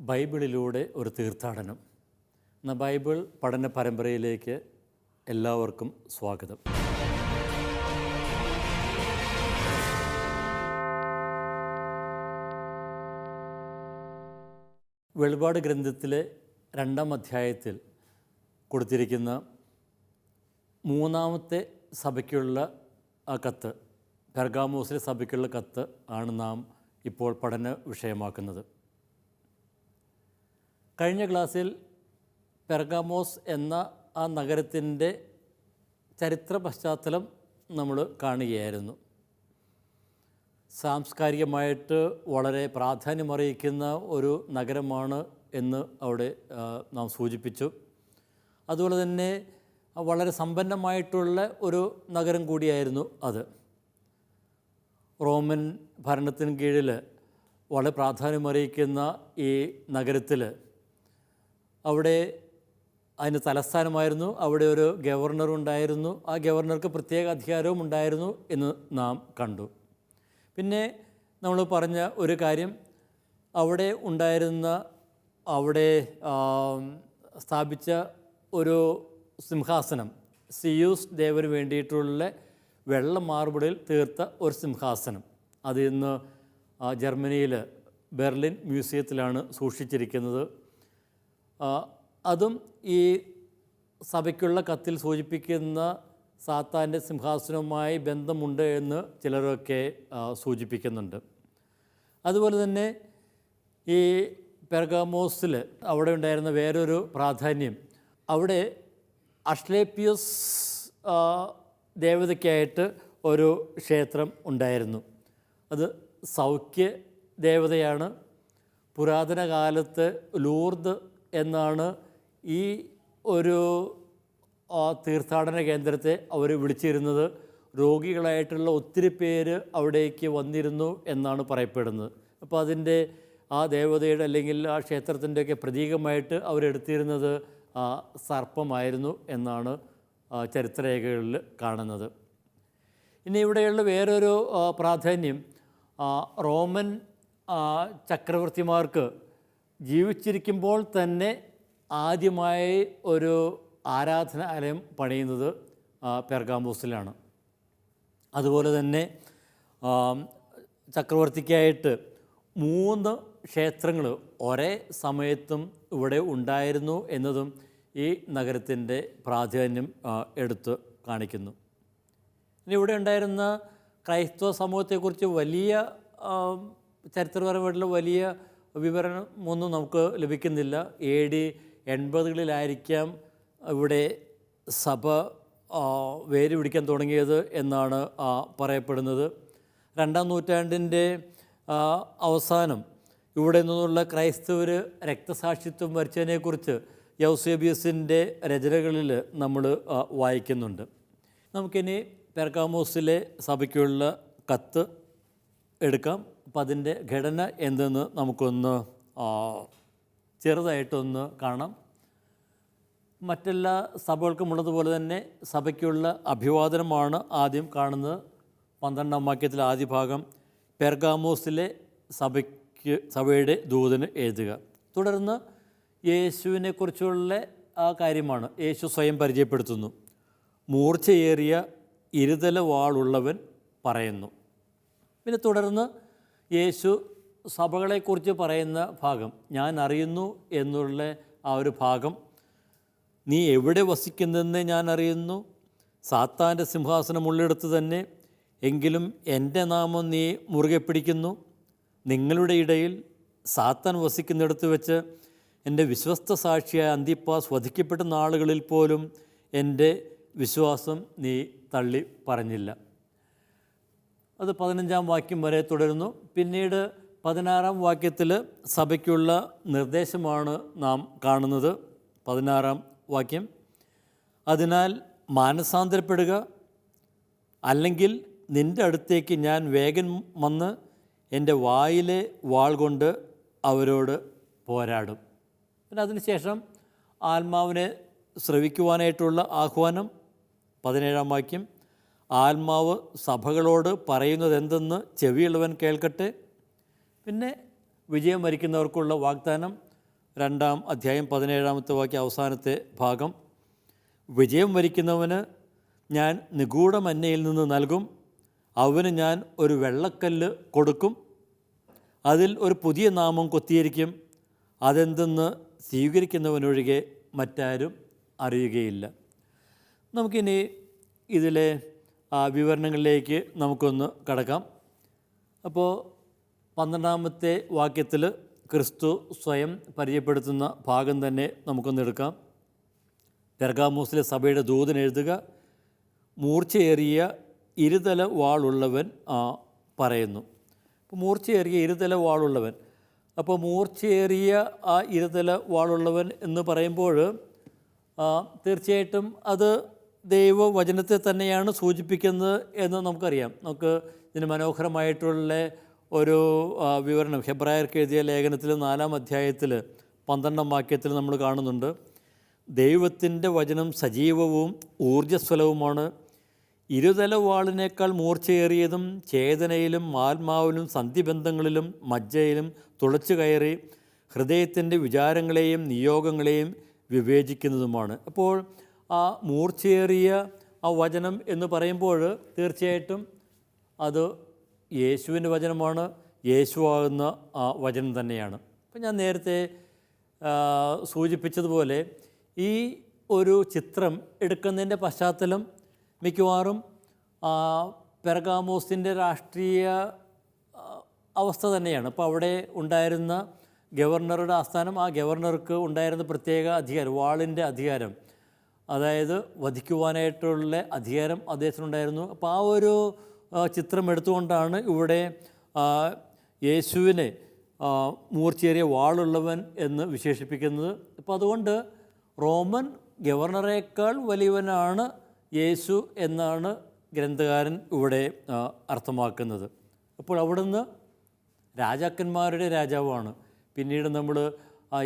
ബൈബിളിലൂടെ ഒരു തീർത്ഥാടനം എന്ന ബൈബിൾ പഠന പരമ്പരയിലേക്ക് എല്ലാവർക്കും സ്വാഗതം. വെളിപാട് ഗ്രന്ഥത്തിലെ 2-ാം അധ്യായത്തിൽ കൊടുത്തിരിക്കുന്ന മൂന്നാമത്തെ സഭയ്ക്കുള്ള ആ കത്ത്, പെർഗാമോസിലെ സഭയ്ക്കുള്ള കത്ത് ആണ് നാം ഇപ്പോൾ പഠന വിഷയമാക്കുന്നത്. കഴിഞ്ഞ ക്ലാസ്സിൽ പെർഗാമോസ് എന്ന ആ നഗരത്തിൻ്റെ ചരിത്ര പശ്ചാത്തലം നമ്മൾ കാണുകയായിരുന്നു. സാംസ്കാരികമായിട്ട് വളരെ പ്രാധാന്യമറിയിക്കുന്ന ഒരു നഗരമാണ് എന്ന് അവിടെ നാം സൂചിപ്പിച്ചു. അതുപോലെ തന്നെ വളരെ സമ്പന്നമായിട്ടുള്ള ഒരു നഗരം കൂടിയായിരുന്നു അത്. റോമൻ ഭരണത്തിന് കീഴിൽ വളരെ പ്രാധാന്യമറിയിക്കുന്ന ഈ നഗരത്തിൽ അവിടെ അതിന് തലസ്ഥാനമായിരുന്നു. അവിടെ ഒരു ഗവർണർ ഉണ്ടായിരുന്നു. ആ ഗവർണർക്ക് പ്രത്യേക അധികാരവും ഉണ്ടായിരുന്നു എന്ന് നാം കണ്ടു. പിന്നെ നമ്മൾ പറഞ്ഞ ഒരു കാര്യം, അവിടെ ഉണ്ടായിരുന്ന സ്ഥാപിച്ച ഒരു സിംഹാസനം, സിയൂസ് ദേവന് വേണ്ടിയിട്ടുള്ള വെള്ള മാർബിളിൽ തീർത്ത ഒരു സിംഹാസനം, അത് ഇന്ന് ജർമ്മനിയിൽ ബെർലിൻ മ്യൂസിയത്തിലാണ് സൂക്ഷിച്ചിരിക്കുന്നത്. അതും ഈ സഭയ്ക്കുള്ള കത്തിൽ സൂചിപ്പിക്കുന്ന സാത്താൻ്റെ സിംഹാസനവുമായി ബന്ധമുണ്ട് എന്ന് ചിലരൊക്കെ സൂചിപ്പിക്കുന്നുണ്ട്. അതുപോലെ തന്നെ ഈ പെർഗാമോസിൽ അവിടെ ഉണ്ടായിരുന്ന വേറൊരു പ്രാധാന്യം, അവിടെ അഷ്ലേപ്പിയസ് ദേവതയ്ക്കായിട്ട് ഒരു ക്ഷേത്രം ഉണ്ടായിരുന്നു. അത് സൗഖ്യ ദേവതയാണ്. പുരാതന കാലത്ത് ലൂർദ് എന്നാണ് ഈ ഒരു തീർത്ഥാടന കേന്ദ്രത്തെ അവർ വിളിച്ചിരുന്നത്. രോഗികളായിട്ടുള്ള ഒത്തിരി പേര് അവിടേക്ക് വന്നിരുന്നു എന്നാണ് പറയപ്പെടുന്നത്. അപ്പോൾ അതിൻ്റെ ആ ദേവതയുടെ അല്ലെങ്കിൽ ആ ക്ഷേത്രത്തിൻ്റെയൊക്കെ പ്രതീകമായിട്ട് അവരെടുത്തിരുന്നത് സർപ്പമായിരുന്നു എന്നാണ് ചരിത്രരേഖകളിൽ കാണുന്നത്. ഇനി ഇവിടെയുള്ള വേറൊരു പ്രാധാന്യം, റോമൻ ചക്രവർത്തിമാർക്ക് ജീവിച്ചിരിക്കുമ്പോൾ തന്നെ ആദ്യമായി ഒരു ആരാധനാലയം പണിയുന്നത് പെർഗാമോസിലാണ്. അതുപോലെ തന്നെ ചക്രവർത്തിക്കായിട്ട് 3 ക്ഷേത്രങ്ങൾ ഒരേ സമയത്തും ഇവിടെ ഉണ്ടായിരുന്നു എന്നതും ഈ നഗരത്തിൻ്റെ പ്രാധാന്യം എടുത്ത് കാണിക്കുന്നു. ഇനി ഇവിടെ ഉണ്ടായിരുന്ന ക്രൈസ്തവ സമൂഹത്തെക്കുറിച്ച് വലിയ ചരിത്രപരമായിട്ടുള്ള വലിയ വിവരണമൊന്നും നമുക്ക് ലഭിക്കുന്നില്ല. AD 80-കളിലായിരിക്കാം ഇവിടെ സഭ വേര് പിടിക്കാൻ തുടങ്ങിയത് എന്നാണ് പറയപ്പെടുന്നത്. 2-ാം നൂറ്റാണ്ടിൻ്റെ അവസാനം ഇവിടെ നിന്നുള്ള ക്രൈസ്തവർ രക്തസാക്ഷിത്വം വരിച്ചതിനെക്കുറിച്ച് യൗസേബിയസിൻ്റെ രചനകളിൽ നമ്മൾ വായിക്കുന്നുണ്ട്. നമുക്കിനി പെർഗാമോസിലെ സഭയ്ക്കുള്ള കത്ത് എടുക്കാം. അപ്പം അതിൻ്റെ ഘടന എന്തെന്ന് നമുക്കൊന്ന് ചെറുതായിട്ടൊന്ന് കാണാം. മറ്റെല്ലാ സഭകൾക്കുമുള്ളതുപോലെ തന്നെ സഭയ്ക്കുള്ള അഭിവാദനമാണ് ആദ്യം കാണുന്നത്. 12-ാം വാക്യത്തിലെ ആദ്യ ഭാഗം, പെർഗാമോസിലെ സഭയുടെ ദൂതന് എഴുതുക. തുടർന്ന് യേശുവിനെക്കുറിച്ചുള്ള ആ കാര്യമാണ് യേശു സ്വയം പരിചയപ്പെടുത്തുന്നു. മൂർച്ചയേറിയ ഇരുതല വാളുള്ളവൻ പറയുന്നു. പിന്നെ തുടർന്ന് യേശു സഭകളെക്കുറിച്ച് പറയുന്ന ഭാഗം, ഞാൻ അറിയുന്നു എന്നുള്ള ആ ഒരു ഭാഗം, നീ എവിടെ വസിക്കുന്നതെന്ന് ഞാൻ അറിയുന്നു, സാത്താൻ്റെ സിംഹാസനമുള്ളിടത്ത് തന്നെ, എങ്കിലും എൻ്റെ നാമം നീ മുറുകെ പിടിക്കുന്നു. നിങ്ങളുടെ ഇടയിൽ സാത്താൻ വസിക്കുന്നിടത്ത് വെച്ച് എൻ്റെ വിശ്വസ്ത സാക്ഷിയായ അന്തിപ്പാസ് വധിക്കപ്പെട്ട നാളുകളിൽ പോലും എൻ്റെ വിശ്വാസം നീ തള്ളി പറഞ്ഞില്ല. അത് 15-ാം വാക്യം വരെ തുടരുന്നു. പിന്നീട് 16-ാം വാക്യത്തിൽ സഭയ്ക്കുള്ള നിർദ്ദേശമാണ് നാം കാണുന്നത്. 16-ാം വാക്യം, അതിനാൽ മാനസാന്തരപ്പെടുക, അല്ലെങ്കിൽ നിൻ്റെ അടുത്തേക്ക് ഞാൻ വേഗം വന്ന് എൻ്റെ വായിലെ വാൾ കൊണ്ട് അവരോട് പോരാടും. പിന്നെ അതിനുശേഷം ആത്മാവിനെ ശ്രവിക്കുവാനായിട്ടുള്ള ആഹ്വാനം. 17-ാം വാക്യം, ആത്മാവ് സഭകളോട് പറയുന്നത് എന്തെന്ന് ചെവിയുള്ളവൻ കേൾക്കട്ടെ. പിന്നെ വിജയം വരിക്കുന്നവർക്കുള്ള വാഗ്ദാനം, 2-ാം അധ്യായം 17-ാമത്തെ വാക്യം അവസാനത്തെ ഭാഗം. വിജയം വരിക്കുന്നവന് ഞാൻ നിഗൂഢമന്നയിൽ നിന്ന് നൽകും, അവന് ഞാൻ ഒരു വെള്ളക്കല്ല് കൊടുക്കും, അതിൽ ഒരു പുതിയ നാമം കൊത്തിയിരിക്കും, അതെന്തെന്ന് സ്വീകരിക്കുന്നവനൊഴികെ മറ്റാരും അറിയുകയില്ല. നമുക്കിനി ഇതിലെ വിവരണങ്ങളിലേക്ക് നമുക്കൊന്ന് കടക്കാം. അപ്പോൾ 12-ാമത്തെ വാക്യത്തിൽ ക്രിസ്തു സ്വയം പരിചയപ്പെടുത്തുന്ന ഭാഗം തന്നെ നമുക്കൊന്നെടുക്കാം. പെർഗാമോസിലെ സഭയുടെ ദൂതൻ എഴുതുക, മൂർച്ചയേറിയ ഇരുതല വാളുള്ളവൻ പറയുന്നു. അപ്പോൾ മൂർച്ചയേറിയ ഇരുതല വാളുള്ളവൻ, അപ്പോൾ മൂർച്ചയേറിയ ആ ഇരുതല വാളുള്ളവൻ എന്ന് പറയുമ്പോൾ തീർച്ചയായിട്ടും അത് ദൈവവചനത്തെ തന്നെയാണ് സൂചിപ്പിക്കുന്നത് എന്ന് നമുക്കറിയാം. നമുക്ക് ഇതിന് മനോഹരമായിട്ടുള്ള ഒരു വിവരണം ഹെബ്രായർക്ക് എഴുതിയ ലേഖനത്തിൽ 4-ാം അധ്യായത്തിൽ 12-ാം വാക്യത്തിൽ നമ്മൾ കാണുന്നുണ്ട്. ദൈവത്തിൻ്റെ വചനം സജീവവും ഊർജ്ജസ്വലവുമാണ്, ഇരുതല വാളിനേക്കാൾ മൂർച്ചയേറിയതും ചേതനയിലും ആത്മാവിലും സന്ധിബന്ധങ്ങളിലും മജ്ജയിലും തുളച്ചു കയറി ഹൃദയത്തിൻ്റെ വിചാരങ്ങളെയും നിയോഗങ്ങളെയും വിവേചിക്കുന്നതുമാണ്. അപ്പോൾ ആ മൂർച്ചയേറിയ ആ വചനം എന്ന് പറയുമ്പോൾ തീർച്ചയായിട്ടും അത് യേശുവിൻ്റെ വചനമാണ്, യേശുവാകുന്ന ആ വചനം തന്നെയാണ്. അപ്പം ഞാൻ നേരത്തെ സൂചിപ്പിച്ചതുപോലെ ഈ ഒരു ചിത്രം എടുക്കുന്നതിൻ്റെ പശ്ചാത്തലം മിക്കവാറും പെർഗാമോസിൻ്റെ രാഷ്ട്രീയ അവസ്ഥ തന്നെയാണ്. അപ്പോൾ അവിടെ ഉണ്ടായിരുന്ന ഗവർണറുടെ ആസ്ഥാനം, ആ ഗവർണർക്ക് ഉണ്ടായിരുന്ന പ്രത്യേക അധികാരം, വാളിൻ്റെ അധികാരം, അതായത് വധിക്കുവാനായിട്ടുള്ള അധികാരം അദ്ദേഹത്തിനുണ്ടായിരുന്നു. അപ്പോൾ ആ ഒരു ചിത്രം എടുത്തുകൊണ്ടാണ് ഇവിടെ യേശുവിനെ മൂർച്ചയേറിയ വാളുള്ളവൻ എന്ന് വിശേഷിപ്പിക്കുന്നത്. അപ്പോൾ അതുകൊണ്ട് റോമൻ ഗവർണറേക്കാൾ വലിയവനാണ് യേശു എന്നാണ് ഗ്രന്ഥകാരൻ ഇവിടെ അർത്ഥമാക്കുന്നത്. അപ്പോൾ അവിടുന്ന് രാജാക്കന്മാരുടെ രാജാവാണ്. പിന്നീട് നമ്മൾ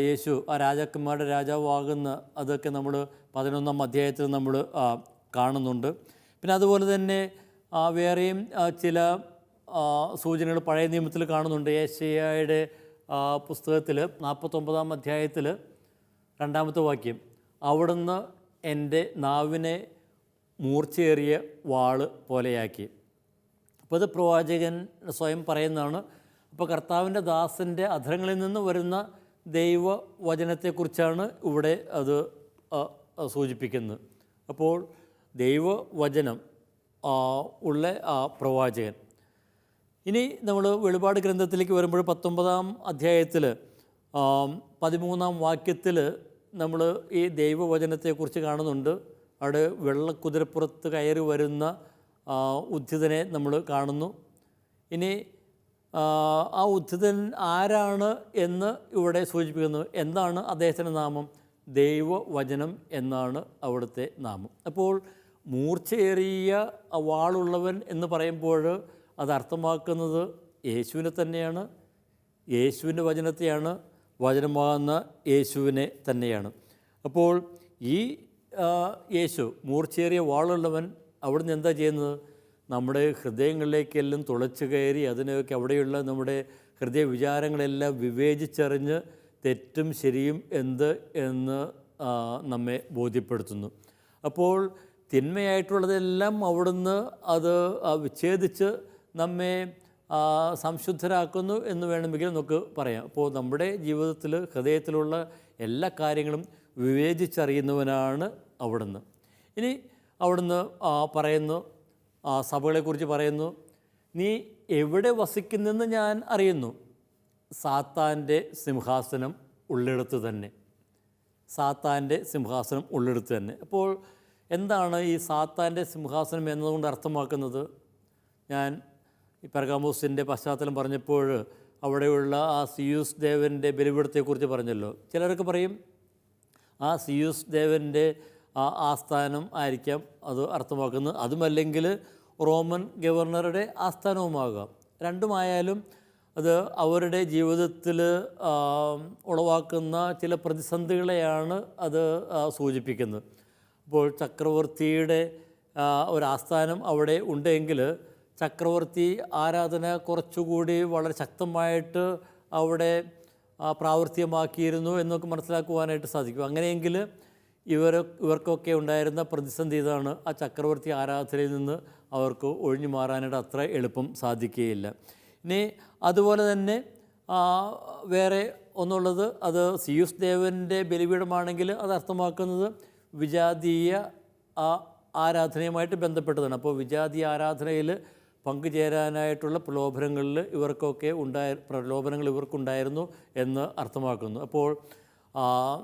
യേശു ആ രാജാക്കന്മാരുടെ രാജാവാകുന്ന അതൊക്കെ നമ്മൾ 11-ാം അധ്യായത്തിൽ നമ്മൾ കാണുന്നുണ്ട്. പിന്നെ അതുപോലെ തന്നെ വേറെയും ചില സൂചനകൾ പഴയ നിയമത്തിൽ കാണുന്നുണ്ട്. യെശയ്യായുടെ പുസ്തകത്തിൽ 49-ാം അധ്യായത്തിൽ 2-ാമത്തെ വാക്യം, അവിടുന്ന് എൻ്റെ നാവിനെ മൂർച്ചയേറിയ വാള് പോലെയാക്കി. അപ്പോൾ അത് പ്രവാചകൻ സ്വയം പറയുന്നതാണ്. അപ്പോൾ കർത്താവിൻ്റെ ദാസൻ്റെ അധരങ്ങളിൽ നിന്ന് വരുന്ന ദൈവവചനത്തെക്കുറിച്ചാണ് ഇവിടെ അത് സൂചിപ്പിക്കുന്നത്. അപ്പോൾ ദൈവവചനം ഉള്ള പ്രവാചകൻ. ഇനി നമ്മൾ വെളിപാട് ഗ്രന്ഥത്തിലേക്ക് വരുമ്പോൾ 19-ാം അധ്യായത്തിൽ 13-ാം വാക്യത്തിൽ നമ്മൾ ഈ ദൈവവചനത്തെക്കുറിച്ച് കാണുന്നുണ്ട്. അവിടെ വെള്ളക്കുതിരപ്പുറത്ത് കയറി വരുന്ന ഉദ്ധിതനെ നമ്മൾ കാണുന്നു. ഇനി ആ ഉദ്ധിതൻ ആരാണ് എന്ന് ഇവിടെ സൂചിപ്പിക്കുന്നു. എന്താണ് അദ്ദേഹത്തിൻ്റെ നാമം? ദൈവവചനം എന്നാണ് അവിടുത്തെ നാമം. അപ്പോൾ മൂർച്ചയേറിയ വാളുള്ളവൻ എന്ന് പറയുമ്പോൾ അത് അർത്ഥമാക്കുന്നത് യേശുവിനെ തന്നെയാണ്, യേശുവിൻ്റെ വചനത്തെയാണ്, വചനമാകുന്ന യേശുവിനെ തന്നെയാണ്. അപ്പോൾ ഈ യേശു മൂർച്ചയേറിയ വാളുള്ളവൻ അവിടുന്ന് എന്താ ചെയ്യുന്നത്? നമ്മുടെ ഹൃദയങ്ങളിലേക്കെല്ലാം തുളച്ചു കയറി അതിനെയൊക്കെ അവിടെയുള്ള നമ്മുടെ ഹൃദയ വിചാരങ്ങളെല്ലാം വിവേചിച്ചറിഞ്ഞ് തെറ്റും ശരിയും എന്ത് എന്ന് നമ്മെ ബോധ്യപ്പെടുത്തുന്നു. അപ്പോൾ തിന്മയായിട്ടുള്ളതെല്ലാം അവിടുന്ന് അത് വിച്ഛേദിച്ച് നമ്മെ സംശുദ്ധരാക്കുന്നു എന്ന് വേണമെങ്കിൽ നമുക്ക് പറയാം. അപ്പോൾ നമ്മുടെ ജീവിതത്തിൽ ഹൃദയത്തിലുള്ള എല്ലാ കാര്യങ്ങളും വിവേചിച്ചറിയുന്നവനാണ് അവിടുന്ന്. ഇനി അവിടുന്ന് പറയുന്നു, സഭകളെക്കുറിച്ച് പറയുന്നു, നീ എവിടെ വസിക്കുന്നെന്ന് ഞാൻ അറിയുന്നു, സാത്താൻ്റെ സിംഹാസനം ഉള്ളിടത്ത് തന്നെ, സാത്താൻ്റെ സിംഹാസനം ഉള്ളിടത്ത് തന്നെ. അപ്പോൾ എന്താണ് ഈ സാത്താൻ്റെ സിംഹാസനം എന്നതുകൊണ്ട് അർത്ഥമാക്കുന്നത്? ഞാൻ ഈ പെർഗാമോസിൻ്റെ പശ്ചാത്തലം പറഞ്ഞപ്പോൾ അവിടെയുള്ള ആ സിയൂസ് ദേവൻ്റെ ബലിപീഠത്തെക്കുറിച്ച് പറഞ്ഞല്ലോ. ചിലരൊക്കെ പറയും ആ സിയൂസ് ദേവൻ്റെ ആസ്ഥാനം ആയിരിക്കാം അത് അർത്ഥമാക്കുന്നത്, അതുമല്ലെങ്കിൽ റോമൻ ഗവർണറുടെ ആസ്ഥാനവുമാകാം. രണ്ടുമായാലും അത് അവരുടെ ജീവിതത്തിൽ ഉളവാക്കുന്ന ചില പ്രതിസന്ധികളെയാണ് അത് സൂചിപ്പിക്കുന്നത്. അപ്പോൾ ചക്രവർത്തിയുടെ ഒരാസ്ഥാനം അവിടെ ഉണ്ടെങ്കിൽ ചക്രവർത്തി ആരാധന കുറച്ചുകൂടി വളരെ ശക്തമായിട്ട് അവിടെ പ്രാവർത്തികമാക്കിയിരുന്നു എന്നൊക്കെ മനസ്സിലാക്കുവാനായിട്ട് സാധിക്കും. അങ്ങനെയെങ്കിൽ ഇവർക്കൊക്കെ ഉണ്ടായിരുന്ന പ്രതിസന്ധി ഇതാണ്: ആ ചക്രവർത്തി ആരാധനയിൽ നിന്ന് അവർക്ക് ഒഴിഞ്ഞു മാറാനായിട്ട് അത്ര എളുപ്പം സാധിക്കുകയില്ല. ഇനി അതുപോലെ തന്നെ വേറെ ഒന്നുള്ളത്, അത് സിയൂസ് ദേവൻ്റെ ബലിപീഠമാണെങ്കിൽ അത് അർത്ഥമാക്കുന്നത് വിജാതീയ ആരാധനയുമായിട്ട് ബന്ധപ്പെട്ടതാണ്. അപ്പോൾ വിജാതീയ ആരാധനയിൽ പങ്കുചേരാനായിട്ടുള്ള പ്രലോഭനങ്ങൾ ഇവർക്കുണ്ടായിരുന്നു എന്ന് അർത്ഥമാക്കുന്നു. അപ്പോൾ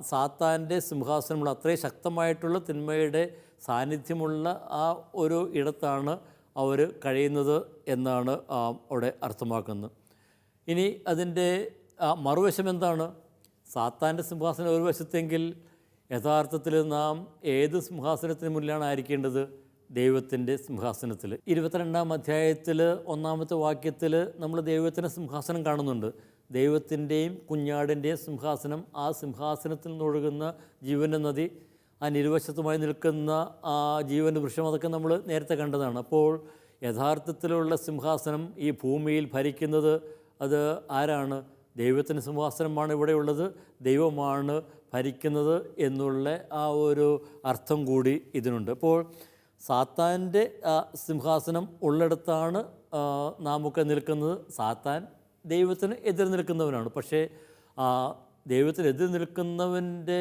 സാത്താൻ്റെ സിംഹാസനമുള്ള അത്രയും ശക്തമായിട്ടുള്ള തിന്മയുടെ സാന്നിധ്യമുള്ള ആ ഒരു ഇടത്താണ് അവർ കഴിയുന്നത് എന്നാണ് അവിടെ അർത്ഥമാക്കുന്നത്. ഇനി അതിൻ്റെ മറുവശം എന്താണ്? സാത്താൻ്റെ സിംഹാസനം ഒരു വശത്തെങ്കിൽ യഥാർത്ഥത്തിൽ നാം ഏത് സിംഹാസനത്തിന് മുന്നിലാണ് ആയിരിക്കേണ്ടത്? ദൈവത്തിൻ്റെ സിംഹാസനത്തിൽ. 22-ാം അധ്യായത്തിൽ 1-ാമത്തെ വാക്യത്തിൽ നമ്മൾ ദൈവത്തിൻ്റെ സിംഹാസനം കാണുന്നുണ്ട്. ദൈവത്തിൻ്റെയും കുഞ്ഞാടിൻ്റെയും സിംഹാസനം, ആ സിംഹാസനത്തിൽ നിന്നൊഴുകുന്ന ജീവൻ്റെ നദി, ആ ഇരുവശത്തുമായി നിൽക്കുന്ന ആ ജീവൻ്റെ വൃക്ഷം, അതൊക്കെ നമ്മൾ നേരത്തെ കണ്ടതാണ്. അപ്പോൾ യഥാർത്ഥത്തിലുള്ള സിംഹാസനം ഈ ഭൂമിയിൽ ഭരിക്കുന്നത് അത് ആരാണ്? ദൈവത്തിൻ്റെ സിംഹാസനമാണ് ഇവിടെയുള്ളത്, ദൈവമാണ് ഭരിക്കുന്നത് എന്നുള്ള ആ ഒരു അർത്ഥം കൂടി ഇതിനുണ്ട്. അപ്പോൾ സാത്താൻ്റെ സിംഹാസനം ഉള്ളിടത്താണ് നാമൊക്കെ നിൽക്കുന്നത്. സാത്താൻ ദൈവത്തിന് എതിര് നിൽക്കുന്നവനാണ്. പക്ഷേ ദൈവത്തിന് എതിര് നിൽക്കുന്നവൻ്റെ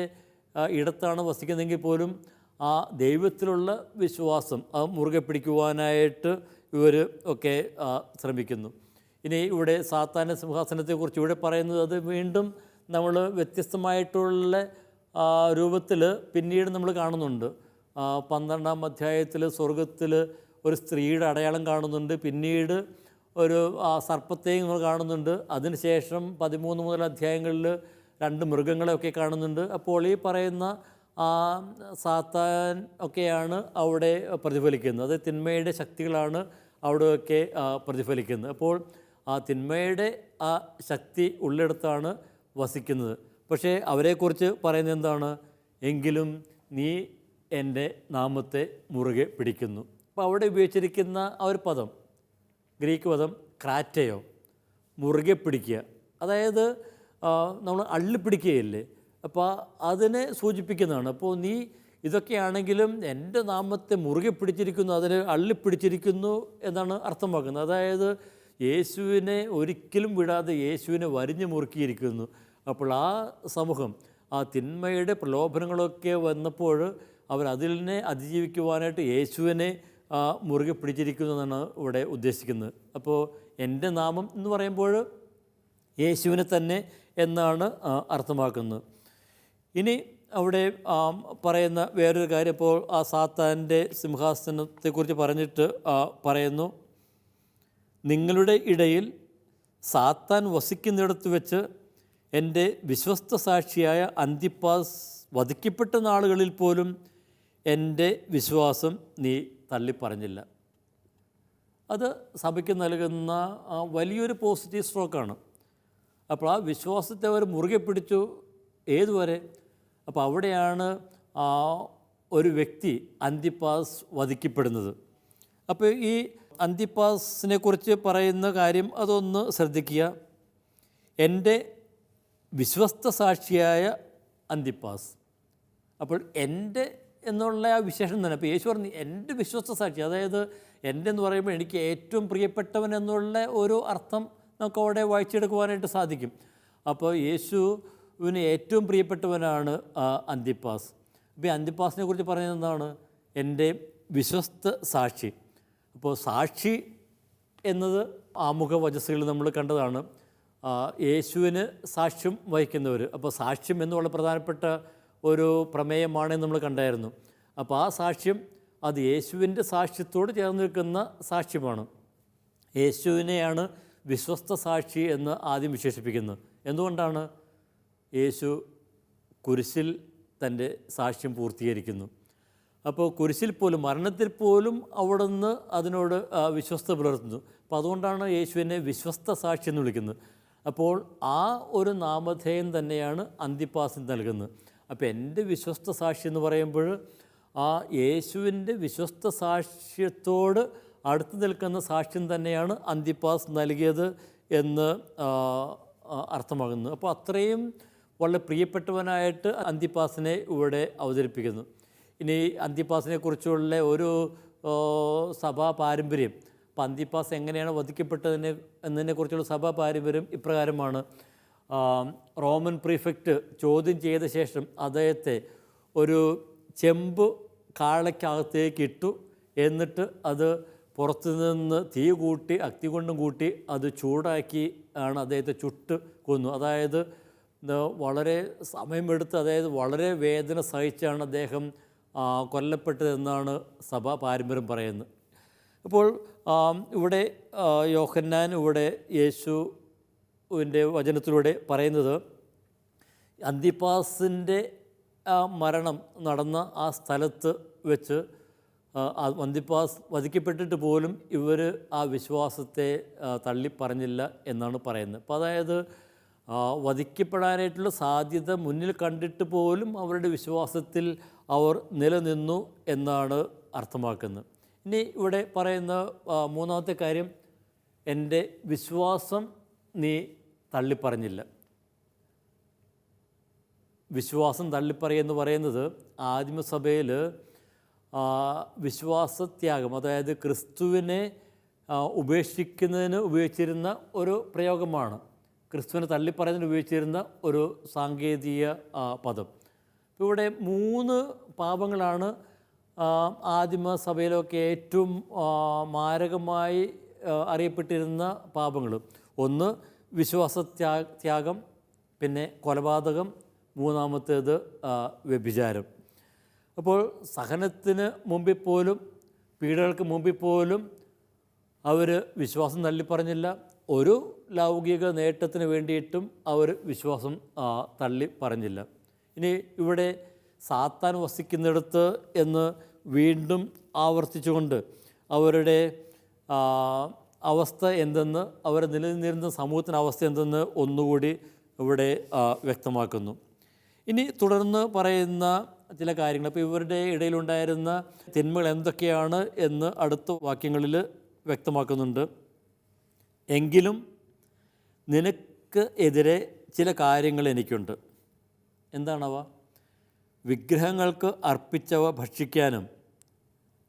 ഇടത്താണ് വസിക്കുന്നതെങ്കിൽ പോലും ആ ദൈവത്തിലുള്ള വിശ്വാസം അത് മുറുകെ പിടിക്കുവാനായിട്ട് ഇവർ ഒക്കെ ശ്രമിക്കുന്നു. ഇനി ഇവിടെ സാത്താൻ്റെ സിംഹാസനത്തെക്കുറിച്ച് ഇവിടെ പറയുന്നത്, അത് വീണ്ടും നമ്മൾ വ്യത്യസ്തമായിട്ടുള്ള രൂപത്തിൽ പിന്നീട് നമ്മൾ കാണുന്നുണ്ട്. 12-ാം അധ്യായത്തിൽ സ്വർഗത്തിൽ ഒരു സ്ത്രീയുടെ അടയാളം കാണുന്നുണ്ട്. പിന്നീട് ഒരു സർപ്പത്തെയും നമ്മൾ കാണുന്നുണ്ട്. അതിനുശേഷം 13 മുതൽ അധ്യായങ്ങളിൽ 2 മൃഗങ്ങളെയൊക്കെ കാണുന്നുണ്ട്. അപ്പോൾ ഈ പറയുന്ന സാത്താൻ ഒക്കെയാണ് അവിടെ പ്രതിഫലിക്കുന്നത്. അത് തിന്മയുടെ ശക്തികളാണ് അവിടെയൊക്കെ പ്രതിഫലിക്കുന്നത്. അപ്പോൾ ആ തിന്മയുടെ ആ ശക്തി ഉള്ളിടത്താണ് വസിക്കുന്നത്. പക്ഷേ അവരെക്കുറിച്ച് പറയുന്നത് എന്താണ്? എങ്കിലും നീ എൻ്റെ നാമത്തെ മുറുകെ പിടിക്കുന്നു. അപ്പോൾ അവിടെ ഉപയോഗിച്ചിരിക്കുന്ന ആ ഒരു പദം, ഗ്രീക്ക് പദം ക്രാറ്റയോ, മുറുകെ പിടിക്കുക. അതായത് നമ്മൾ അള്ളിപ്പിടിക്കുകയില്ലേ, അപ്പോൾ അതിനെ സൂചിപ്പിക്കുന്നതാണ്. അപ്പോൾ നീ ഇതൊക്കെയാണെങ്കിലും എൻ്റെ നാമത്തെ മുറുകെ പിടിച്ചിരിക്കുന്നു, അതിന് അള്ളിപ്പിടിച്ചിരിക്കുന്നു എന്നാണ് അർത്ഥമാക്കുന്നത്. അതായത് യേശുവിനെ ഒരിക്കലും വിടാതെ യേശുവിനെ വരിഞ്ഞു മുറുക്കിയിരിക്കുന്നു. അപ്പോൾ ആ സമൂഹം ആ തിന്മയുടെ പ്രലോഭനങ്ങളൊക്കെ വന്നപ്പോൾ അവരതിനെ അതിജീവിക്കുവാനായിട്ട് യേശുവിനെ മുറുകെ പിടിച്ചിരിക്കുന്നു എന്നാണ് ഇവിടെ ഉദ്ദേശിക്കുന്നത്. അപ്പോൾ എൻ്റെ നാമം എന്ന് പറയുമ്പോൾ യേശുവിനെ തന്നെ എന്നാണ് അർത്ഥമാക്കുന്നത്. ഇനി അവിടെ പറയുന്ന വേറൊരു കാര്യം, ഇപ്പോൾ ആ സാത്താൻ്റെ സിംഹാസനത്തെക്കുറിച്ച് പറഞ്ഞിട്ട് പറയുന്നു, നിങ്ങളുടെ ഇടയിൽ സാത്താൻ വസിക്കുന്നിടത്ത് വെച്ച് എൻ്റെ വിശ്വസ്ത സാക്ഷിയായ അന്തിപ്പാസ് വധിക്കപ്പെട്ട നാളുകളിൽ പോലും എൻ്റെ വിശ്വാസം നീ തള്ളിപ്പറഞ്ഞില്ല. അത് സഭയ്ക്ക് നൽകുന്ന വലിയൊരു പോസിറ്റീവ് സ്ട്രോക്കാണ്. അപ്പോൾ ആ വിശ്വാസത്തെ അവർ മുറുകെ പിടിച്ചു. ഏതുവരെ? അപ്പോൾ അവിടെയാണ് ഒരു വ്യക്തി അന്തിപ്പാസ് വധിക്കപ്പെടുന്നത്. അപ്പോൾ ഈ അന്തിപ്പാസിനെ കുറിച്ച് പറയുന്ന കാര്യം അതൊന്ന് ശ്രദ്ധിക്കുക. എൻ്റെ വിശ്വസ്ത സാക്ഷിയായ അന്തിപ്പാസ്. അപ്പോൾ എൻ്റെ എന്നുള്ള ആ വിശേഷം തന്നെ. അപ്പോൾ യേശു പറഞ്ഞു എൻ്റെ വിശ്വസ്ത സാക്ഷി, അതായത് എൻ്റെ എന്ന് പറയുമ്പോൾ എനിക്ക് ഏറ്റവും പ്രിയപ്പെട്ടവൻ എന്നുള്ള ഒരു അർത്ഥം നമുക്ക് അവിടെ വായിച്ചെടുക്കുവാനായിട്ട് സാധിക്കും. അപ്പോൾ യേശുവിന് ഏറ്റവും പ്രിയപ്പെട്ടവനാണ് അന്തിപ്പാസ്. അപ്പോൾ ഈ അന്തിപ്പാസിനെ കുറിച്ച് പറയുന്നത് എന്താണ്? എൻ്റെ വിശ്വസ്ത സാക്ഷി. അപ്പോൾ സാക്ഷി എന്നത് ആമുഖ വചസ്സുകൾ നമ്മൾ കണ്ടതാണ്. യേശുവിന് സാക്ഷ്യം വഹിക്കുന്നവർ. അപ്പോൾ സാക്ഷ്യം എന്നുള്ള പ്രധാനപ്പെട്ട ഒരു പ്രമേയമാണെന്ന് നമ്മൾ കണ്ടായിരുന്നു. അപ്പോൾ ആ സാക്ഷ്യം അത് യേശുവിൻ്റെ സാക്ഷ്യത്തോട് ചേർന്ന് നിൽക്കുന്ന സാക്ഷ്യമാണ്. യേശുവിനെയാണ് വിശ്വസ്ത സാക്ഷി എന്ന് ആദ്യം വിശേഷിപ്പിക്കുന്നത്. എന്തുകൊണ്ടാണ്? യേശു കുരിശിൽ തൻ്റെ സാക്ഷ്യം പൂർത്തീകരിക്കുന്നു. അപ്പോൾ കുരിശിൽ പോലും, മരണത്തിൽ പോലും അവിടുന്ന് അതിനോട് വിശ്വസ്ത പുലർത്തുന്നു. അപ്പോൾ അതുകൊണ്ടാണ് യേശുവിനെ വിശ്വസ്ത സാക്ഷി എന്ന് വിളിക്കുന്നത്. അപ്പോൾ ആ ഒരു നാമധേയം തന്നെയാണ് അന്തിപ്പാസിന് നൽകുന്നത്. അപ്പോൾ എൻ്റെ വിശ്വസ്ത സാക്ഷി എന്ന് പറയുമ്പോൾ ആ യേശുവിൻ്റെ വിശ്വസ്ത സാക്ഷ്യത്തോട് അടുത്ത് നിൽക്കുന്ന സാക്ഷ്യം തന്നെയാണ് അന്തിപ്പാസ് നൽകിയത് എന്ന് അർത്ഥമാകുന്നത്. അപ്പോൾ അത്രയും വളരെ പ്രിയപ്പെട്ടവനായിട്ട് അന്തിപ്പാസിനെ ഇവിടെ അവതരിപ്പിക്കുന്നു. ഇനി അന്തിപ്പാസിനെ കുറിച്ചുള്ള ഒരു സഭാ പാരമ്പര്യം, അപ്പോൾ അന്തിപ്പാസ് എങ്ങനെയാണ് എന്നതിനെക്കുറിച്ചുള്ള സഭാ പാരമ്പര്യം ഇപ്രകാരമാണ്. റോമൻ പ്രീഫെക്റ്റ് ചോദ്യം ചെയ്ത ശേഷം അദ്ദേഹത്തെ ഒരു ചെമ്പ് കാളയ്ക്കകത്തേക്ക് ഇട്ടു. എന്നിട്ട് അത് പുറത്തു നിന്ന് തീ കൂട്ടി അഗ്നി കൊണ്ടും കൂട്ടി അത് ചൂടാക്കി ആണ് അദ്ദേഹത്തെ ചുട്ട് കൊന്നു. അതായത് വളരെ സമയമെടുത്ത്, അതായത് വളരെ വേദന സഹിച്ചാണ് അദ്ദേഹം കൊല്ലപ്പെട്ടതെന്നാണ് സഭാ പാരമ്പര്യം പറയുന്നത്. അപ്പോൾ ഇവിടെ യോഹന്നാൻ ഇവിടെ യേശുവിൻ്റെ വചനത്തിലൂടെ പറയുന്നത് അന്തിപ്പാസിൻ്റെ മരണം നടന്ന ആ സ്ഥലത്ത് വെച്ച് അന്തിപ്പാസ് വധിക്കപ്പെട്ടിട്ട് പോലും ഇവർ ആ വിശ്വാസത്തെ തള്ളിപ്പറഞ്ഞില്ല എന്നാണ് പറയുന്നത്. അപ്പോൾ അതായത് വധിക്കപ്പെടാനായിട്ടുള്ള സാധ്യത മുന്നിൽ കണ്ടിട്ട് പോലും അവരുടെ വിശ്വാസത്തിൽ അവർ നിലനിന്നു എന്നാണ് അർത്ഥമാക്കുന്നത്. ഇനി ഇവിടെ പറയുന്ന മൂന്നാമത്തെ കാര്യം, എൻ്റെ വിശ്വാസം നീ തള്ളിപ്പറഞ്ഞില്ല. വിശ്വാസം തള്ളിപ്പറയെന്ന് പറയുന്നത് ആദിമസഭയിൽ വിശ്വാസത്യാഗം, അതായത് ക്രിസ്തുവിനെ ഉപേക്ഷിക്കുന്നതിന് ഉപയോഗിച്ചിരുന്ന ഒരു പ്രയോഗമാണ്. ക്രിസ്തുവിനെ തള്ളിപ്പറയുന്നതിന് ഉപയോഗിച്ചിരുന്ന ഒരു സാങ്കേതിക പദം. ഇവിടെ 3 പാപങ്ങളാണ് ആദിമസഭയിലൊക്കെ ഏറ്റവും മാരകമായി അറിയപ്പെട്ടിരുന്ന പാപങ്ങൾ. ഒന്ന് വിശ്വാസത്യാഗം, പിന്നെ കൊലപാതകം, മൂന്നാമത്തേത് വ്യഭിചാരം. അപ്പോൾ സഹനത്തിന് മുമ്പിൽ പോലും, പീഡകൾക്ക് മുമ്പിൽ പോലും അവർ വിശ്വാസം തള്ളിപ്പറഞ്ഞില്ല. ഒരു ലൗകിക നേട്ടത്തിന് വേണ്ടിയിട്ടും അവർ വിശ്വാസം തള്ളിപ്പറഞ്ഞില്ല. ഇനി ഇവിടെ സാത്താൻ വസിക്കുന്നിടത്ത് എന്ന് വീണ്ടും ആവർത്തിച്ചുകൊണ്ട് അവരുടെ അവസ്ഥ എന്തെന്ന്, അവർ നിലനിന്നിരുന്ന സമൂഹത്തിൻ്റെ അവസ്ഥ എന്തെന്ന് ഒന്നുകൂടി ഇവിടെ വ്യക്തമാക്കുന്നു. ഇനി തുടർന്ന് പറയുന്ന ചില കാര്യങ്ങൾ, അപ്പോൾ ഇവരുടെ ഇടയിലുണ്ടായിരുന്ന തിന്മകൾ എന്തൊക്കെയാണ് എന്ന് അടുത്ത വാക്യങ്ങളിൽ വ്യക്തമാക്കുന്നുണ്ട്. എങ്കിലും നിനക്ക് എതിരെ ചില കാര്യങ്ങൾ എനിക്കുണ്ട്. എന്താണവ? വിഗ്രഹങ്ങൾക്ക് അർപ്പിച്ചവ ഭക്ഷിക്കാനും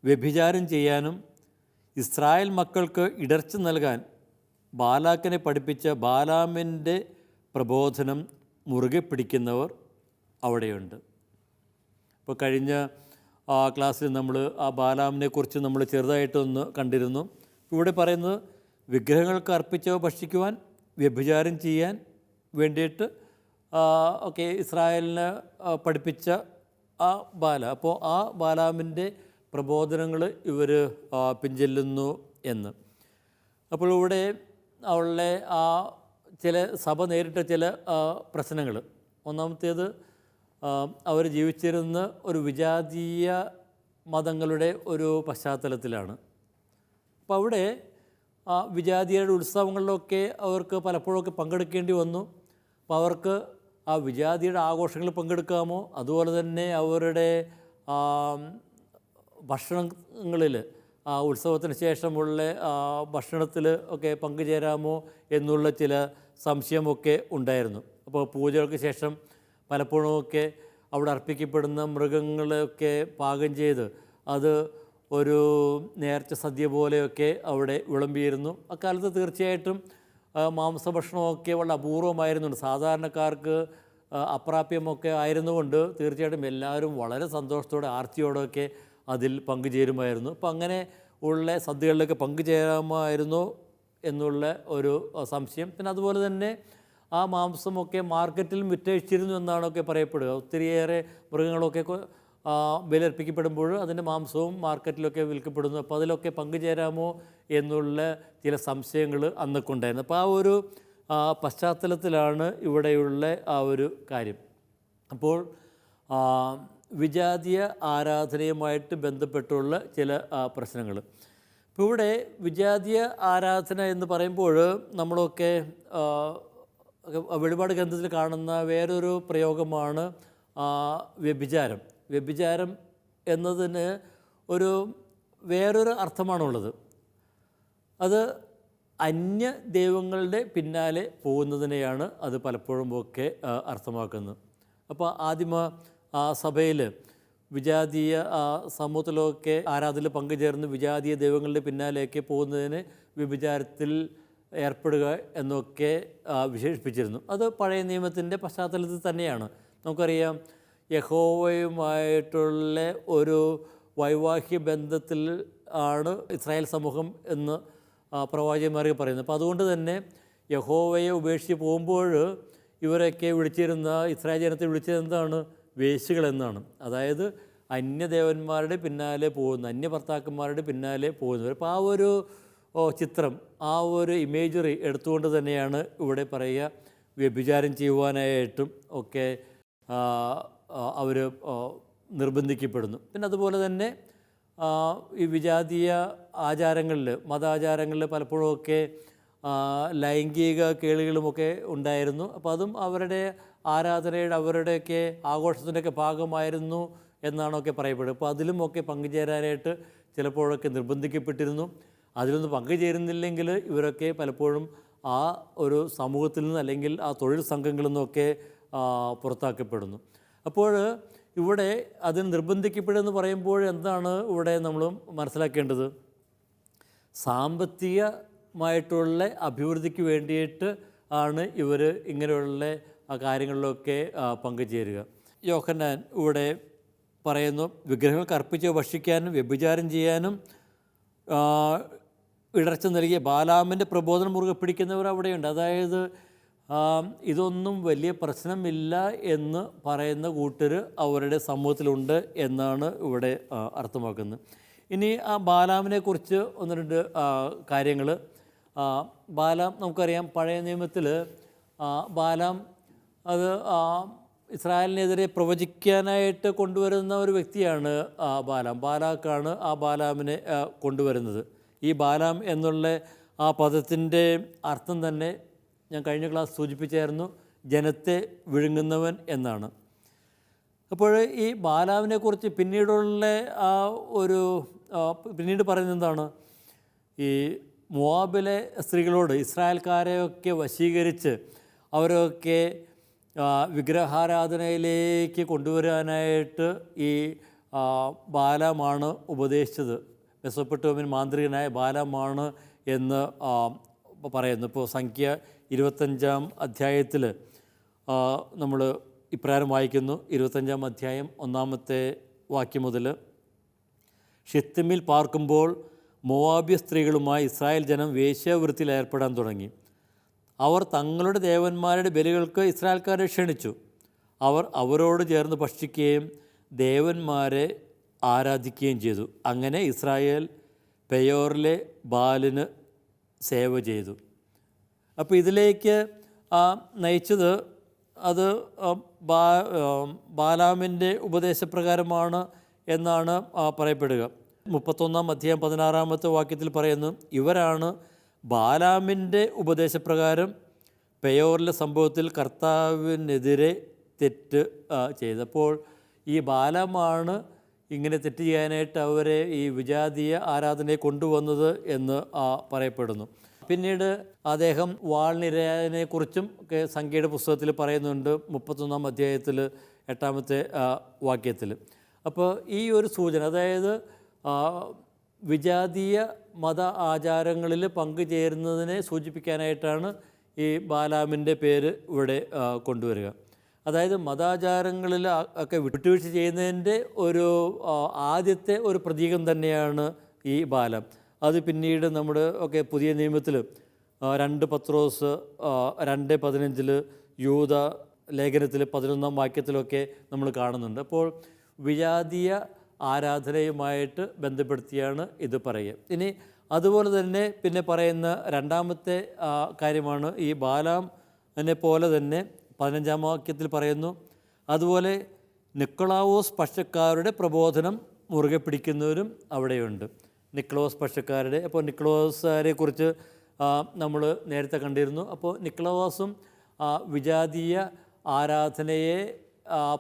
വ്യഭിചാരം ചെയ്യാനും ഇസ്രായേൽ മക്കൾക്ക് ഇടർച്ച നൽകാൻ ബാലാക്കിനെ പഠിപ്പിച്ച ബാലാമിൻ്റെ പ്രബോധനം മുറുകെ പിടിക്കുന്നവർ അവിടെയുണ്ട്. ഇപ്പോൾ കഴിഞ്ഞ ക്ലാസ്സിൽ നമ്മൾ ആ ബാലാമിനെക്കുറിച്ച് നമ്മൾ ചെറുതായിട്ടൊന്ന് കണ്ടിരുന്നു. ഇവിടെ പറയുന്നത് വിഗ്രഹങ്ങൾക്ക് അർപ്പിച്ചവ ഭക്ഷിക്കുവാൻ, വ്യഭിചാരം ചെയ്യാൻ വേണ്ടിയിട്ട് ഒക്കെ ഇസ്രായേലിനെ പഠിപ്പിച്ച ആ അപ്പോൾ ആ ബാലാമിൻ്റെ പ്രബോധനങ്ങൾ ഇവർ പിൻചെല്ലുന്നു എന്ന്. അപ്പോൾ ഇവിടെ അവളുടെ ചില സഭ നേരിട്ട ചില പ്രശ്നങ്ങൾ. ഒന്നാമത്തേത്, അവർ ജീവിച്ചിരുന്ന ഒരു വിജാതീയ മതങ്ങളുടെ ഒരു പശ്ചാത്തലത്തിലാണ്. അപ്പോൾ അവിടെ വിജാതീയരുടെ ഉത്സവങ്ങളിലൊക്കെ അവർക്ക് പലപ്പോഴൊക്കെ പങ്കെടുക്കേണ്ടി വന്നു. അപ്പോൾ അവർക്ക് ആ വിജാതിയുടെ ആഘോഷങ്ങളിൽ പങ്കെടുക്കാമോ, അതുപോലെ തന്നെ അവരുടെ ഭക്ഷണങ്ങളിൽ ഉത്സവത്തിന് ശേഷമുള്ള ഭക്ഷണത്തിൽ ഒക്കെ പങ്കുചേരാമോ എന്നുള്ള ചില സംശയമൊക്കെ ഉണ്ടായിരുന്നു. അപ്പോൾ പൂജകൾക്ക് ശേഷം പലപ്പോഴുമൊക്കെ അവിടെ അർപ്പിക്കപ്പെടുന്ന മൃഗങ്ങളെയൊക്കെ പാകം ചെയ്ത് അത് ഒരു നേർച്ച സദ്യ പോലെയൊക്കെ അവിടെ വിളമ്പിയിരുന്നു. അക്കാലത്ത് തീർച്ചയായിട്ടും മാംസഭക്ഷണമൊക്കെ വളരെ അപൂർവമായിരുന്നുണ്ട്. സാധാരണക്കാർക്ക് അപ്രാപ്യമൊക്കെ ആയിരുന്നുകൊണ്ട് തീർച്ചയായിട്ടും എല്ലാവരും വളരെ സന്തോഷത്തോടെ ആർത്തിയോടെയൊക്കെ അതിൽ പങ്കുചേരുമായിരുന്നു. അപ്പം അങ്ങനെ ഉള്ള സദ്യകളിലൊക്കെ പങ്കുചേരാമായിരുന്നു എന്നുള്ള ഒരു സംശയം. പിന്നെ അതുപോലെ തന്നെ ആ മാംസമൊക്കെ മാർക്കറ്റിൽ വിറ്റഴിച്ചിരുന്നു എന്നാണൊക്കെ പറയപ്പെടുക. ഒത്തിരിയേറെ മൃഗങ്ങളൊക്കെ ബലിയർപ്പിക്കപ്പെടുമ്പോൾ അതിൻ്റെ മാംസവും മാർക്കറ്റിലൊക്കെ വിൽക്കപ്പെടുന്നു. അപ്പോൾ അതിലൊക്കെ പങ്കുചേരാമോ എന്നുള്ള ചില സംശയങ്ങൾ അന്നൊക്കെ ഉണ്ടായിരുന്നു. അപ്പോൾ ആ ഒരു പശ്ചാത്തലത്തിലാണ് ഇവിടെയുള്ള ആ ഒരു കാര്യം. അപ്പോൾ വിജാതീയ ആരാധനയുമായിട്ട് ബന്ധപ്പെട്ടുള്ള ചില പ്രശ്നങ്ങൾ. ഇപ്പോൾ ഇവിടെ വിജാതീയ ആരാധന എന്ന് പറയുമ്പോൾ നമ്മളൊക്കെ വെളിപാട് ഗ്രന്ഥത്തിൽ കാണുന്ന വേറൊരു പ്രയോഗമാണ് വ്യഭിചാരം. വ്യഭിചാരം എന്നതിന് വേറൊരു അർത്ഥമാണുള്ളത്. അത് അന്യ ദൈവങ്ങളുടെ പിന്നാലെ പോകുന്നതിനെയാണ് അത് പലപ്പോഴും ഒക്കെ അർത്ഥമാക്കുന്നത്. അപ്പോൾ ആദിമ സഭയിൽ വിജാതീയ സമൂഹത്തിലൊക്കെ ആരാധനയിൽ പങ്കുചേർന്ന് വിജാതീയ ദൈവങ്ങളുടെ പിന്നാലെയൊക്കെ പോകുന്നതിന് വ്യഭിചാരത്തിൽ ഏർപ്പെടുക എന്നൊക്കെ വിശേഷിപ്പിച്ചിരുന്നു. അത് പഴയ നിയമത്തിൻ്റെ പശ്ചാത്തലത്തിൽ തന്നെയാണ്. നമുക്കറിയാം, യഹോവയുമായിട്ടുള്ള ഒരു വൈവാഹിക ബന്ധത്തിൽ ആണ് ഇസ്രായേൽ സമൂഹം എന്ന് പ്രവാചകന്മാരൊക്കെ പറയുന്നത്. അപ്പോൾ അതുകൊണ്ട് തന്നെ യഹോവയെ ഉപേക്ഷിച്ച് പോകുമ്പോൾ ഇവരൊക്കെ വിളിച്ചിരുന്ന ഇസ്രായേൽ ജനത്തെ വിളിച്ചിരുന്നതാണ് വേശ്യകളെന്നാണ്. അതായത് അന്യദേവന്മാരുടെ പിന്നാലെ പോകുന്ന, അന്യഭർത്താക്കന്മാരുടെ പിന്നാലെ പോകുന്നവർ. അപ്പോൾ ആ ഒരു ചിത്രം, ആ ഒരു ഇമേജറി എടുത്തുകൊണ്ട് തന്നെയാണ് ഇവിടെ പറയുക വ്യഭിചാരം ചെയ്യുവാനായിട്ടും ഒക്കെ അവർ നിർബന്ധിക്കപ്പെടുന്നു. പിന്നെ അതുപോലെ തന്നെ ഈ വിജാതീയ ആചാരങ്ങളിൽ, മതാചാരങ്ങളിൽ പലപ്പോഴുമൊക്കെ ലൈംഗിക കേളികളുമൊക്കെ ഉണ്ടായിരുന്നു. അപ്പോൾ അതും അവരുടെ ആരാധനയുടെ, അവരുടെയൊക്കെ ആഘോഷത്തിൻ്റെയൊക്കെ ഭാഗമായിരുന്നു എന്നാണൊക്കെ പറയപ്പെടുന്നത്. അപ്പോൾ അതിലുമൊക്കെ പങ്കുചേരാനായിട്ട് ചിലപ്പോഴൊക്കെ നിർബന്ധിക്കപ്പെട്ടിരുന്നു. അതിലൊന്നും പങ്കുചേരുന്നില്ലെങ്കിൽ ഇവരൊക്കെ പലപ്പോഴും ആ ഒരു സമൂഹത്തിൽ നിന്ന് അല്ലെങ്കിൽ ആ തൊഴിൽ സംഘങ്ങളിൽ നിന്നൊക്കെ പുറത്താക്കപ്പെടുന്നു. അപ്പോൾ ഇവിടെ അതിന് നിർബന്ധിക്കപ്പെടുമെന്ന് പറയുമ്പോൾ എന്താണ് ഇവിടെ നമ്മൾ മനസ്സിലാക്കേണ്ടത്? സാമ്പത്തികമായിട്ടുള്ള അഭിവൃദ്ധിക്ക് വേണ്ടിയിട്ട് ആണ് ഇവർ ഇങ്ങനെയുള്ള കാര്യങ്ങളിലൊക്കെ പങ്കുചേരുക. യോഹന്നാൻ ഇവിടെ പറയുന്നു, വിഗ്രഹങ്ങൾക്ക് അർപ്പിച്ച് ഭക്ഷിക്കാനും വ്യഭിചാരം ചെയ്യാനും ഇടർച്ച നൽകിയ ബാലാമിൻ്റെ പ്രബോധനം മുറുകെ പിടിക്കുന്നവർ അവിടെയുണ്ട്. അതായത് ഇതൊന്നും വലിയ പ്രശ്നമില്ല എന്ന് പറയുന്ന കൂട്ടർ അവരുടെ സമൂഹത്തിലുണ്ട് എന്നാണ് ഇവിടെ അർത്ഥമാക്കുന്നത്. ഇനി ആ ബാലാമിനെക്കുറിച്ച് ഒന്ന് രണ്ട് കാര്യങ്ങൾ. ബാലാം നമുക്കറിയാം, പഴയ നിയമത്തിൽ ബാലാം അത് ഇസ്രായേലിനെതിരെ പ്രവചിക്കാനായിട്ട് കൊണ്ടുവരുന്ന ഒരു വ്യക്തിയാണ് ബാലാം. ബാലാക്കാണ് ആ ബാലാമിനെ കൊണ്ടുവരുന്നത്. ഈ ബാലാം എന്നുള്ള ആ പദത്തിൻ്റെ അർത്ഥം തന്നെ ഞാൻ കഴിഞ്ഞ ക്ലാസ് സൂചിപ്പിച്ചായിരുന്നു, ജനത്തെ വിഴുങ്ങുന്നവൻ എന്നാണ്. അപ്പോൾ ഈ ബാലാമിനെക്കുറിച്ച് പിന്നീടുള്ള ആ ഒരു പിന്നീട് പറയുന്നത് എന്താണ്? ഈ മോവാബിലെ സ്ത്രീകളോട് ഇസ്രായേൽക്കാരെയൊക്കെ വശീകരിച്ച് അവരൊക്കെ വിഗ്രഹാരാധനയിലേക്ക് കൊണ്ടുവരാനായിട്ട് ഈ ബാലാമാണ് ഉപദേശിച്ചത്. മെസൊപ്പൊട്ടേമിയൻ മാന്ത്രികനായ ബാലാമാണ് എന്ന് പറയുന്നു. ഇപ്പോൾ സംഖ്യ 25-ാം അധ്യായത്തിൽ നമ്മൾ ഇപ്രകാരം വായിക്കുന്നു. 25-ാം അധ്യായം 1-ാമത്തെ വാക്യം മുതൽ, ഷിത്തിമിൽ പാർക്കുമ്പോൾ മോവാബ്യ സ്ത്രീകളുമായി ഇസ്രായേൽ ജനം വേശ്യാവൃത്തിയിൽ ഏർപ്പെടാൻ തുടങ്ങി. അവർ തങ്ങളുടെ ദേവന്മാരുടെ ബലികൾക്ക് ഇസ്രായേൽക്കാരെ ക്ഷണിച്ചു. അവർ അവരോട് ചേർന്ന് ഭക്ഷിക്കുകയും ദേവന്മാരെ ആരാധിക്കുകയും ചെയ്തു. അങ്ങനെ ഇസ്രായേൽ പെയോറിലെ ബാലിന് സേവ ചെയ്തു. അപ്പോൾ ഇതിലേക്ക് നയിച്ചത് അത് ബാലാമിൻ്റെ ഉപദേശപ്രകാരമാണ് എന്നാണ് പറയപ്പെടുക. 31-ാം അധ്യായം 16-ാമത്തെ വാക്യത്തിൽ പറയുന്നു, ഇവരാണ് ബാലാമിൻ്റെ ഉപദേശപ്രകാരം പെയോറിലെ സംഭവത്തിൽ കർത്താവിനെതിരെ തെറ്റ് ചെയ്തപ്പോൾ ഈ ബാലാമാണ് ഇങ്ങനെ തെറ്റ് ചെയ്യാനായിട്ട് അവരെ ഈ വിജാതീയ ആരാധനയെ കൊണ്ടുവന്നത് എന്ന് പറയപ്പെടുന്നു. പിന്നീട് അദ്ദേഹം വാൾനിരയനെക്കുറിച്ചും ഒക്കെ സംഖ്യയുടെ പുസ്തകത്തിൽ പറയുന്നുണ്ട്, 31-ാം അധ്യായത്തിൽ 8-ാമത്തെ വാക്യത്തിൽ. അപ്പോൾ ഈ ഒരു സൂചന, അതായത് വിജാതീയ മത ആചാരങ്ങളിൽ പങ്കുചേരുന്നതിനെ സൂചിപ്പിക്കാനായിട്ടാണ് ഈ ബാലാമിൻ്റെ പേര് ഇവിടെ കൊണ്ടുവരിക. അതായത് മതാചാരങ്ങളിൽ ഒക്കെ വിട്ടുവീഴ്ച ചെയ്യുന്നതിൻ്റെ ഒരു ആദ്യത്തെ ഒരു പ്രതീകം തന്നെയാണ് ഈ ബാലാം. അത് പിന്നീട് നമ്മുടെ ഒക്കെ പുതിയ നിയമത്തിൽ 2 പത്രോസ് 2:15 യൂദ ലേഖനത്തിൽ 11-ാം വാക്യത്തിലൊക്കെ നമ്മൾ കാണുന്നുണ്ട്. അപ്പോൾ വിജാതീയ ആരാധനയുമായിട്ട് ബന്ധപ്പെടുത്തിയാണ് ഇത് പറയുക. ഇനി അതുപോലെ തന്നെ പിന്നെ പറയുന്ന രണ്ടാമത്തെ കാര്യമാണ് ഈ ബാലാമിനെ പോലെ തന്നെ 15-ാം വാക്യത്തിൽ പറയുന്നു, അതുപോലെ നിക്കോളാവോസ് പക്ഷക്കാരുടെ പ്രബോധനം മുറുകെ പിടിക്കുന്നവരും അവിടെയുണ്ട്. നിക്കോളാവോസ് പക്ഷക്കാരുടെ, അപ്പോൾ നിക്കോളാവോസിനെ കുറിച്ച് നമ്മൾ നേരത്തെ കണ്ടിരുന്നു. അപ്പോൾ നിക്കോളാവോസും വിജാതീയ ആരാധനയെ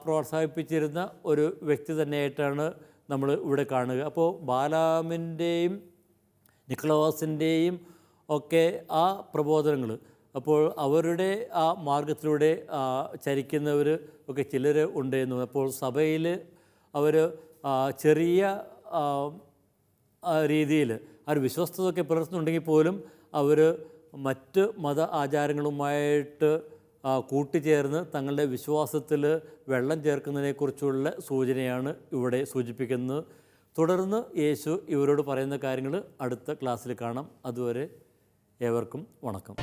പ്രോത്സാഹിപ്പിച്ചിരുന്ന ഒരു വ്യക്തി തന്നെയായിട്ടാണ് നമ്മൾ ഇവിടെ കാണുക. അപ്പോൾ ബാലാമിൻ്റെയും നിക്കോളാവോസിൻ്റെയും ഒക്കെ ആ പ്രബോധനങ്ങൾ, അപ്പോൾ അവരുടെ ആ മാർഗത്തിലൂടെ ചരിക്കുന്നവർ ഒക്കെ ചിലർ ഉണ്ടെന്നു. അപ്പോൾ സഭയിൽ അവർ ചെറിയ രീതിയിൽ ആ ഒരു വിശ്വസ്തതൊക്കെ പുലർത്തുന്നുണ്ടെങ്കിൽ പോലും അവർ മറ്റ് മത ആചാരങ്ങളുമായിട്ട് കൂട്ടിച്ചേർന്ന് തങ്ങളുടെ വിശ്വാസത്തിൽ വെള്ളം ചേർക്കുന്നതിനെക്കുറിച്ചുള്ള സൂചനയാണ് ഇവിടെ സൂചിപ്പിക്കുന്നത്. തുടർന്ന് യേശു ഇവരോട് പറയുന്ന കാര്യങ്ങൾ അടുത്ത ക്ലാസ്സിൽ കാണാം. അതുവരെ ഏവർക്കും വണക്കം.